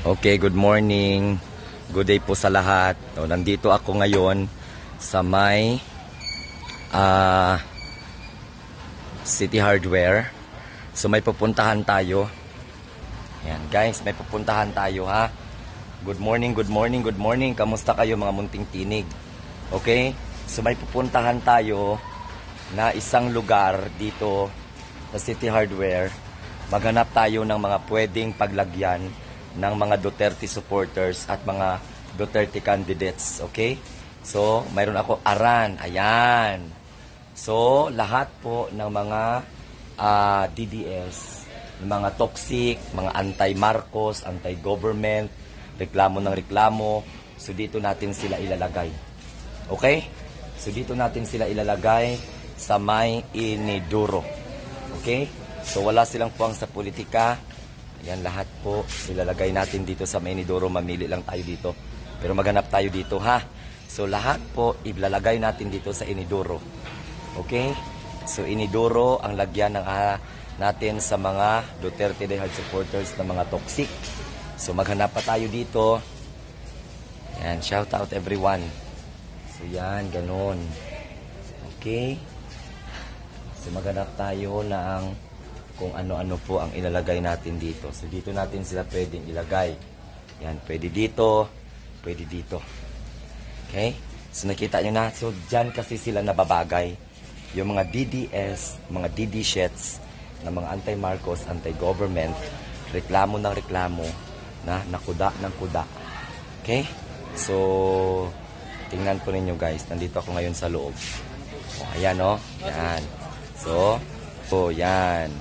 Okay, good morning. Good day po sa lahat. Nandito ako ngayon sa may City Hardware. So may pupuntahan tayo. Ayan guys, may pupuntahan tayo ha. Good morning, good morning, good morning. Kamusta kayo mga munting tinig? Okay? So may pupuntahan tayo na isang lugar dito sa City Hardware. Maghanap tayo ng mga pwedeng paglagyan ng mga Duterte supporters at mga Duterte candidates. Okay? So, mayroon ako aran. Ayan. So, lahat po ng mga DDS, mga toxic, mga anti-Marcos, anti-government, reklamo ng reklamo. So, dito natin sila ilalagay. Okay? So, dito natin sila ilalagay sa may Iniduro. Okay? So, wala silang puwang sa politika. Ayan, lahat po ilalagay natin dito sa Iniduro. Mamili lang tayo dito. Pero maghanap tayo dito, ha? So, lahat po ilalagay natin dito sa Iniduro. Okay? So, Iniduro ang lagyan ng natin sa mga Duterte diehard supporters na mga toxic. So, maghanap pa tayo dito. Ayan, shout out everyone. So, yan, ganun. Okay? So, maghanap tayo ng kung ano-ano po ang ilalagay natin dito. So, dito natin sila pwedeng ilagay. Yan, pwede dito, pwede dito. Okay? So, nakita nyo na. So, dyan kasi sila nababagay. Yung mga DDS, mga DD-shets, na mga anti-Marcos, anti-government, reklamo ng reklamo, na nakuda ng kuda. Okay? So, tingnan po ninyo guys. Nandito ako ngayon sa loob. O, ayan o. Yan. So, yan.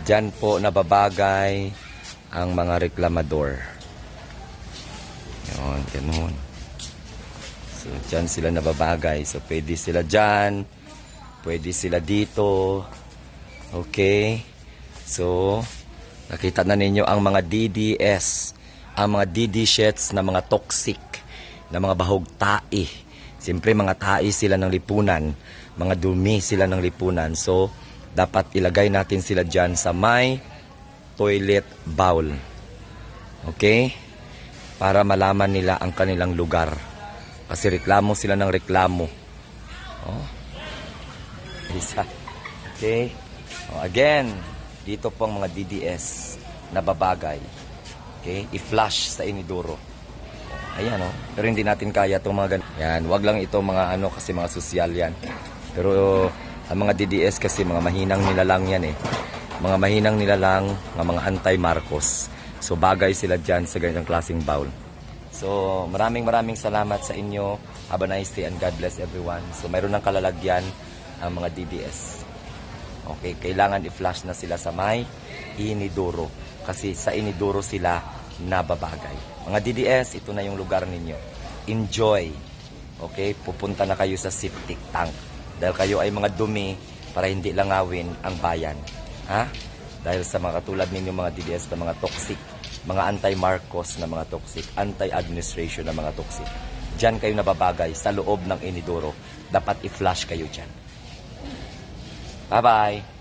Diyan po nababagay ang mga reklamador. Yun, ganun. So, diyan sila nababagay. So, pwede sila diyan. Pwede sila dito. Okay. So, nakita na ninyo ang mga DDS. Ang mga DD-shets na mga toxic. Na mga bahog tae. Siyempre, mga tae sila ng lipunan. Mga dumi sila ng lipunan. So, dapat ilagay natin sila dyan sa may toilet bowl. Okay? Para malaman nila ang kanilang lugar. Kasi reklamo sila ng reklamo. Oh. Isa. Okay? Oh, again, dito po ang mga DDS na babagay. Okay? I-flash sa Iniduro. Oh, ayan oh. Pero hindi natin kaya itong mga ganyan. Yan, wag lang ito mga ano kasi mga sosyal yan. Pero ang mga DDS kasi mga mahinang nilalang yan eh. Mga mahinang nilalang, mga anti-Marcos. So bagay sila dyan sa ganitong klaseng bowl. So maraming salamat sa inyo. Have a nice day and God bless everyone. So mayroon ng kalalagyan ang mga DDS. Okay, kailangan i-flash na sila sa may Iniduro. Kasi sa Iniduro sila nababagay. Mga DDS, ito na yung lugar ninyo. Enjoy. Okay, pupunta na kayo sa septic tank. Dahil kayo ay mga dumi para hindi langawin ang bayan. Ha? Dahil sa mga katulad ninyo mga DDS na mga toxic, mga anti-Marcos na mga toxic, anti-administration na mga toxic. Diyan kayo nababagay sa loob ng Iniduro. Dapat i-flash kayo dyan. Bye-bye!